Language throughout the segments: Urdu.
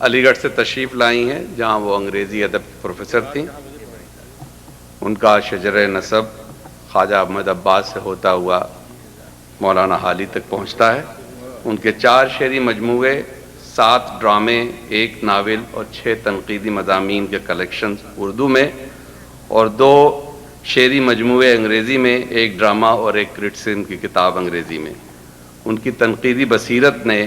علی گڑھ سے تشریف لائی ہیں، جہاں وہ انگریزی ادب پروفیسر تھیں۔ ان کا شجرہ نسب خواجہ احمد عباس سے ہوتا ہوا مولانا حالی تک پہنچتا ہے۔ ان کے 4 شعری مجموعے، 7 ڈرامے، 1 ناول اور 6 تنقیدی مضامین کے کلیکشنز اردو میں، اور 2 شعری مجموعے انگریزی میں، 1 ڈرامہ اور 1 کرٹسزم کی کتاب انگریزی میں۔ ان کی تنقیدی بصیرت نے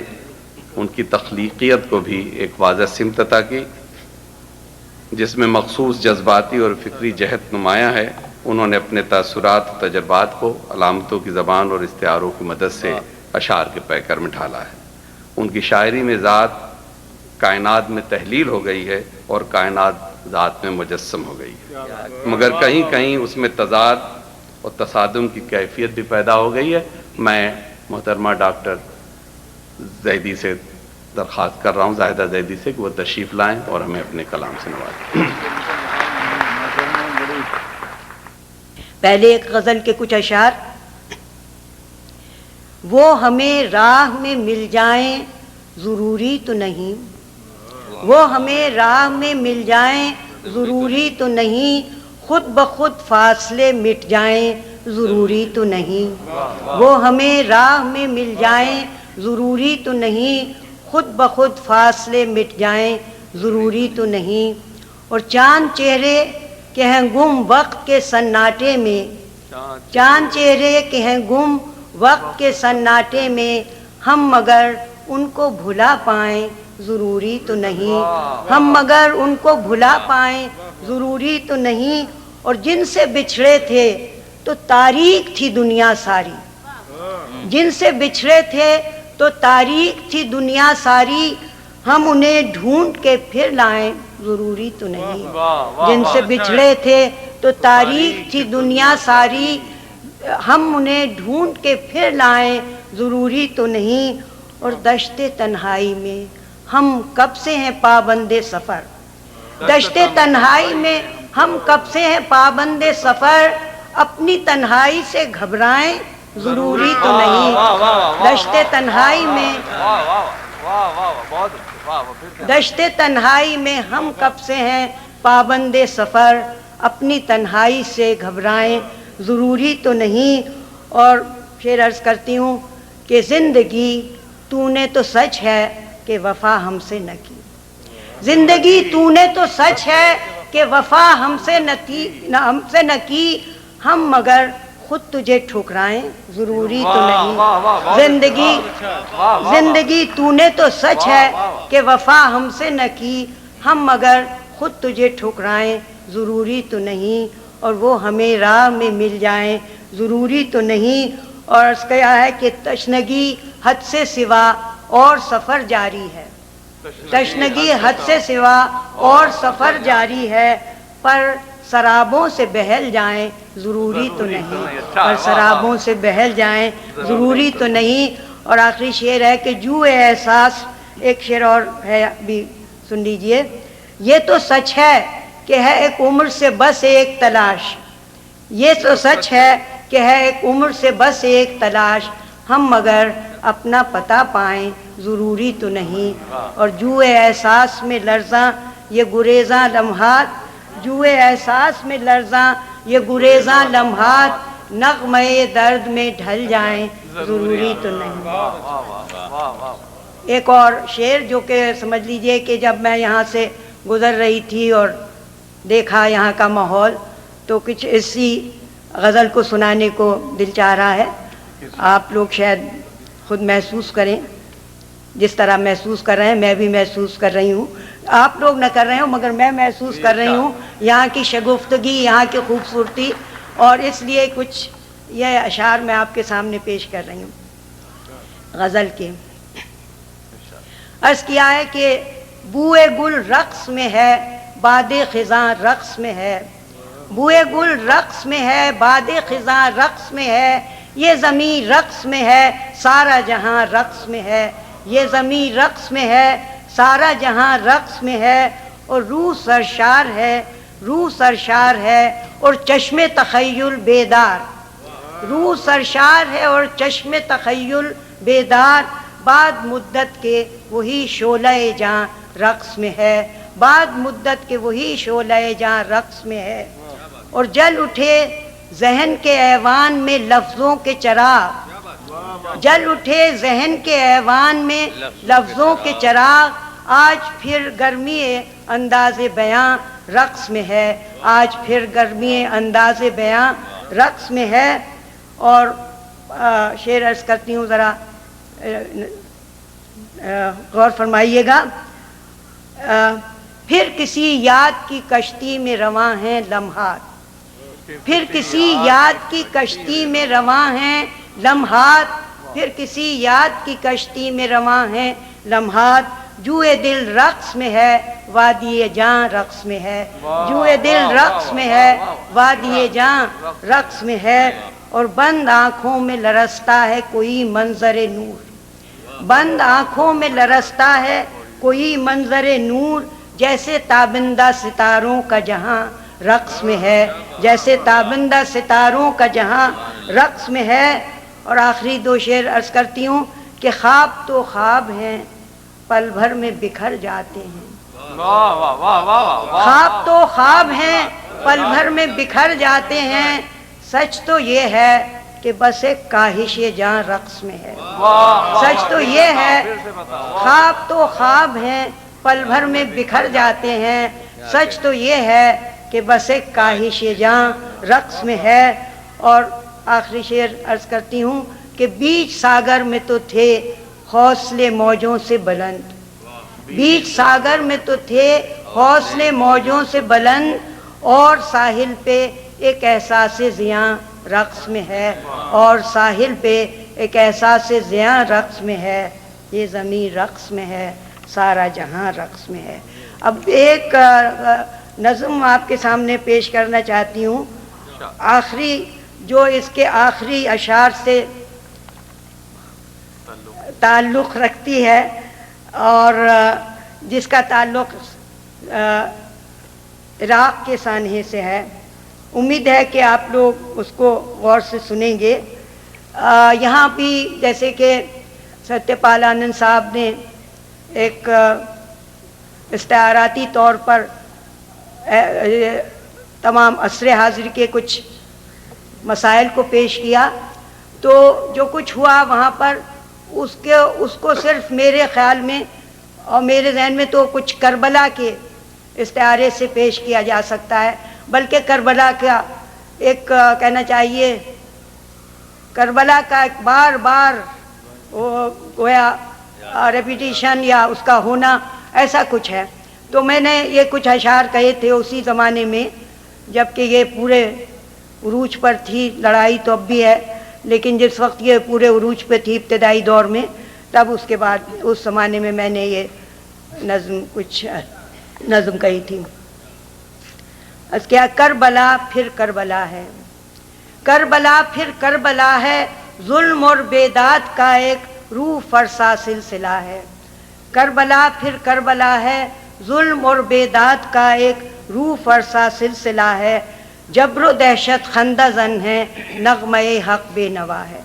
ان کی تخلیقیت کو بھی ایک واضح سمت عطا کی، جس میں مخصوص جذباتی اور فکری جہت نمایاں ہے۔ انہوں نے اپنے تاثرات و تجربات کو علامتوں کی زبان اور استعاروں کی مدد سے اشعار کے پیکر میں ڈھالا ہے۔ ان کی شاعری میں ذات کائنات میں تحلیل ہو گئی ہے اور کائنات ذات میں مجسم ہو گئی ہے، مگر کہیں کہیں اس میں تضاد اور تصادم کی کیفیت بھی پیدا ہو گئی ہے۔ میں محترمہ ڈاکٹر زیدی سے درخواست کر رہا ہوں، زاہدہ زیدی سے، کہ وہ تشریف لائیں اور ہمیں اپنے کلام سے نوازیں۔ پہلے ایک غزل کے کچھ اشعار۔ وہ ہمیں راہ میں مل جائیں ضروری تو نہیں، وہ ہمیں راہ میں مل جائیں ضروری تو نہیں، خود بخود فاصلے مٹ جائیں ضروری تو نہیں، وہ ہمیں راہ میں مل جائیں ضروری تو نہیں، خود بخود فاصلے مٹ جائیں ضروری تو نہیں۔ اور چاند چہرے کہ ہیں گم وقت کے سناٹے میں، چاند چہرے کہ ہیں گم وقت کے سناٹے میں، ہم مگر ان کو بھلا پائیں ضروری تو نہیں، ہم مگر ان کو بھلا پائیں ضروری تو نہیں۔ اور جن سے بچھڑے تھے تو تاریک تھی دنیا ساری، جن سے بچھڑے تھے تو تاریک تھی دنیا ساری، ہم انہیں ڈھونڈ کے پھر لائیں ضروری تو نہیں، جن سے بچھڑے تھے تو تاریک تھی دنیا ساری، ہم انہیں ڈھونڈ کے پھر لائیں ضروری تو نہیں۔ اور دشت تنہائی میں ہم کب سے ہیں پابند سفر، دشت تنہائی میں ہم کب سے ہیں پابند سفر، اپنی تنہائی سے گھبرائیں ضروری تو نہیں، دشت تنہائی میں دشت تنہائی میں ہم کب سے ہیں پابند سفر، اپنی تنہائی سے گھبرائیں ضروری تو نہیں۔ اور پھر عرض کرتی ہوں کہ زندگی تو نے تو سچ ہے کہ وفا ہم سے نہ کی، زندگی تو نے تو سچ ہے کہ وفا ہم سے نہ کی، ہم مگر خود تجھے ٹھکرائیں ضروری تو نہیں، زندگی تو نے تو سچ ہے کہ وفا ہم سے نہ کی، ہم مگر خود تجھے ٹھکرائیں ضروری تو نہیں۔ اور وہ ہمیں راہ میں مل جائیں ضروری تو نہیں۔ اور اس کیا ہے کہ تشنگی حد سے سوا اور سفر جاری ہے، تشنگی حد سے سوا اور سفر جاری ہے، پر سرابوں سے بہل جائیں ضروری تو نہیں، پر سرابوں سے بہل جائیں ضروری تو نہیں۔ اور آخری شعر ہے کہ جوئے احساس، ایک شعر اور ہے بھی سن لیجئے۔ یہ تو سچ ہے کہ ہے ایک عمر سے بس ایک تلاش، یہ تو سچ ہے کہ ہے ایک عمر سے بس ایک تلاش، ہم مگر اپنا پتہ پائیں ضروری تو نہیں۔ اور جوئے احساس میں لرزاں یہ گریزاں لمحات، جوئے احساس میں لرزاں یہ گریزاں لمحات، نغمے درد میں ڈھل جائیں ضروری تو نہیں۔ ایک اور شعر جو کہ سمجھ لیجئے کہ جب میں یہاں سے گزر رہی تھی اور دیکھا یہاں کا ماحول، تو کچھ اسی غزل کو سنانے کو دل چاہ رہا ہے۔ آپ لوگ شاید خود محسوس کریں، جس طرح محسوس کر رہے ہیں میں بھی محسوس کر رہی ہوں، آپ لوگ نہ کر رہے ہوں مگر میں محسوس کر رہی ہوں یہاں کی شگفتگی، یہاں کی خوبصورتی، اور اس لیے کچھ یہ اشعار میں آپ کے سامنے پیش کر رہی ہوں غزل کے۔ عرض کیا ہے کہ بوئے گل رقص میں ہے باد خزاں رقص میں ہے، بوئے گل رقص میں ہے باد خزاں رقص میں ہے، یہ زمین رقص میں ہے سارا جہاں رقص میں ہے، یہ زمین رقص میں ہے سارا جہاں رقص میں ہے، اور روح سرشار ہے، روح سرشار ہے اور چشم تخیل بیدار، روح سرشار ہے اور چشم تخیل بیدار، بعد مدت کے وہی شعلہ جاں رقص میں ہے، بعد مدت کے وہی شعلہ جہاں رقص میں ہے، اور جل اٹھے ذہن کے ایوان میں لفظوں کے چراغ، جل اٹھے ذہن کے ایوان میں لفظوں کے چراغ، آج پھر گرمی انداز بیاں رقص میں ہے، آج پھر گرمی انداز بیاں رقص میں ہے۔ اور شعر عرض کرتی ہوں، ذرا غور فرمائیے گا۔ پھر کسی یاد کی کشتی میں رواں ہیں لمحات، پھر کسی یاد کی کشتی میں رواں ہیں لمحات، پھر کسی یاد کی کشتی میں رواں ہیں لمحات، جوئے دل رقص میں ہے وادی جاں رقص میں ہے، جوئے دل رقص میں ہے وادی جاں رقص میں ہے، اور بند آنکھوں میں لرزتا ہے کوئی منظر نور، بند آنکھوں میں لرزتا ہے کوئی منظر نور، جیسے تابندہ ستاروں کا جہاں رقص میں ہے، جیسے تابندہ ستاروں کا جہاں رقص میں ہے۔ اور آخری دو شعر عرض کرتی ہوں کہ خواب تو خواب ہیں پل بھر میں بکھر جاتے ہیں، خواب تو خواب ہیں پل بھر میں بکھر جاتے ہیں، سچ تو یہ ہے کہ بس ایک کاہش جاں رقص میں ہے، سچ تو یہ ہے خواب تو خواب ہیں پل بھر میں بکھر جاتے ہیں، سچ تو یہ ہے کہ بس ایک کاہش جاں رقص میں ہے۔ اور آخری شعر عرض کرتی ہوں کہ بیچ ساگر میں تو تھے حوصلے موجوں سے بلند، بیچ ساگر میں تو تھے حوصلے موجوں سے بلند، اور ساحل پہ ایک احساس زیاں رقص میں ہے، اور ساحل پہ ایک احساس زیاں رقص میں ہے، یہ زمین رقص میں ہے، سارا جہاں رقص میں ہے۔ اب ایک نظم آپ کے سامنے پیش کرنا چاہتی ہوں، آخری جو اس کے آخری اشعار سے تعلق رکھتی ہے، اور جس کا تعلق عراق کے سانحے سے ہے۔ امید ہے کہ آپ لوگ اس کو غور سے سنیں گے۔ یہاں بھی جیسے کہ ستیہ پال آنند صاحب نے ایک استعاراتی طور پر تمام عصر حاضر کے کچھ مسائل کو پیش کیا، تو جو کچھ ہوا وہاں پر اس کو صرف میرے خیال میں اور میرے ذہن میں تو کچھ کربلا کے استعارے سے پیش کیا جا سکتا ہے، بلکہ کربلا کا ایک کہنا چاہیے، کربلا کا ایک بار بار گویا ریپیٹیشن یا اس کا ہونا ایسا کچھ ہے۔ تو میں نے یہ کچھ اشعار کہے تھے اسی زمانے میں جب کہ یہ پورے عروج پر تھی، لڑائی تو اب بھی ہے لیکن جس وقت یہ پورے عروج پہ تھی ابتدائی دور میں، تب اس کے بعد اس زمانے میں میں نے یہ کچھ نظم کہی تھی۔ اس کیا کربلا پھر کربلا ہے، کربلا پھر کربلا ہے، ظلم اور بیداد کا ایک روح فرسا سلسلہ ہے، کربلا پھر کربلا ہے، ظلم اور بیداد کا ایک روح فرسا سلسلہ ہے، جبر و دہشت خندہ زن ہے، نغمہ حق بے نوا ہے،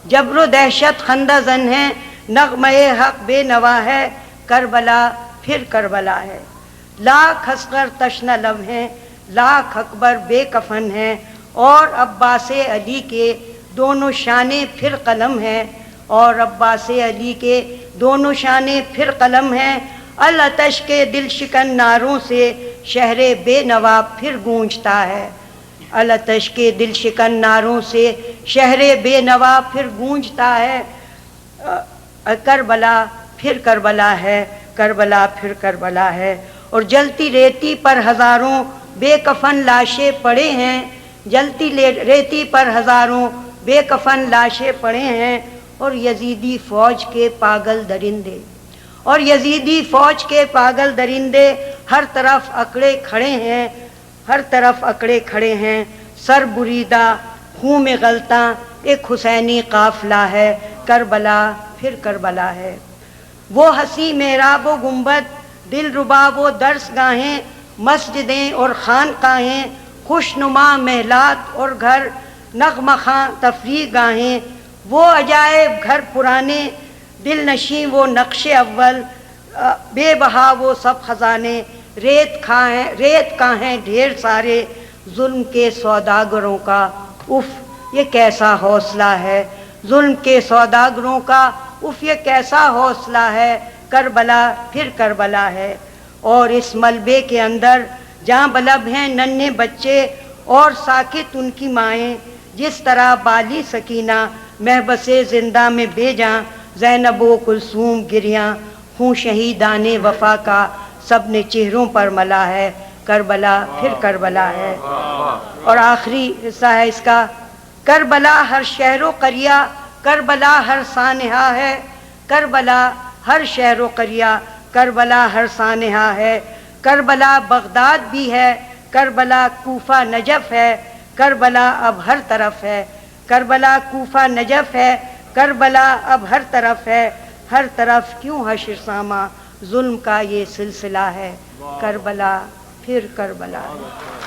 جبر و دہشت خندہ زن ہے، نغمہ حق بے نوا ہے، کربلا پھر کربلا ہے، لاکھ اصغر تشنہ لب ہیں، لاکھ اکبر بے کفن ہیں، اور عباس علی کے دونوں شانے پھر قلم ہیں، اور عباس علی کے دونوں شانے پھر قلم ہیں، العطش کے دل شکن ناروں سے شہر بے نوا پھر گونجتا ہے، العطش کے دل شکن ناروں سے شہر بے نوا پھر گونجتا ہے، کربلا پھر کربلا ہے، کربلا پھر کربلا ہے، اور جلتی ریتی پر ہزاروں بے کفن لاشیں پڑے ہیں، جلتی ریتی پر ہزاروں بے کفن لاشیں پڑے ہیں، اور یزیدی فوج کے پاگل درندے، اور یزیدی فوج کے پاگل درندے ہر طرف اکڑے کھڑے ہیں، ہر طرف اکڑے کھڑے ہیں، سر بریدہ خون میں غلطاں ایک حسینی قافلہ ہے، کربلا پھر کربلا ہے، وہ حسین محراب و گنبد، دل ربا وہ درس گاہیں، مسجدیں اور خانقاہیں، خوش نما محلات اور گھر، نغمہ خواں تفریح گاہیں، وہ عجائب گھر پرانے، دل نشیں وہ نقش اول، بے بہا وہ سب خزانے، ریت کا ہیں ڈھیر سارے ظلم کے سوداگروں کا، اف یہ کیسا حوصلہ ہے، ظلم کے سوداگروں کا اف یہ کیسا حوصلہ ہے، کربلا پھر کربلا ہے۔ اور اس ملبے کے اندر جاں بلب ہیں ننھے بچے اور ساکت ان کی مائیں، جس طرح بالی سکینہ محبس زندہ میں بے جاں، زینب و کلثوم گریاں، خون شہیدان وفا کا سب نے چہروں پر ملا ہے، کربلا پھر کربلا ہے۔ اور آخری حصہ ہے اس کا، کربلا ہر شہر و قریہ، کربلا ہر سانحہ ہے، کربلا ہر شہر و قریہ، کربلا ہر سانحہ ہے، کربلا بغداد بھی ہے، کربلا کوفہ نجف ہے، کربلا اب ہر طرف ہے، کربلا کوفہ نجف ہے، کربلا اب ہر طرف ہے، ہر طرف کیوں حشر سامہ ظلم کا یہ سلسلہ ہے، کربلا پھر کربلا ہے۔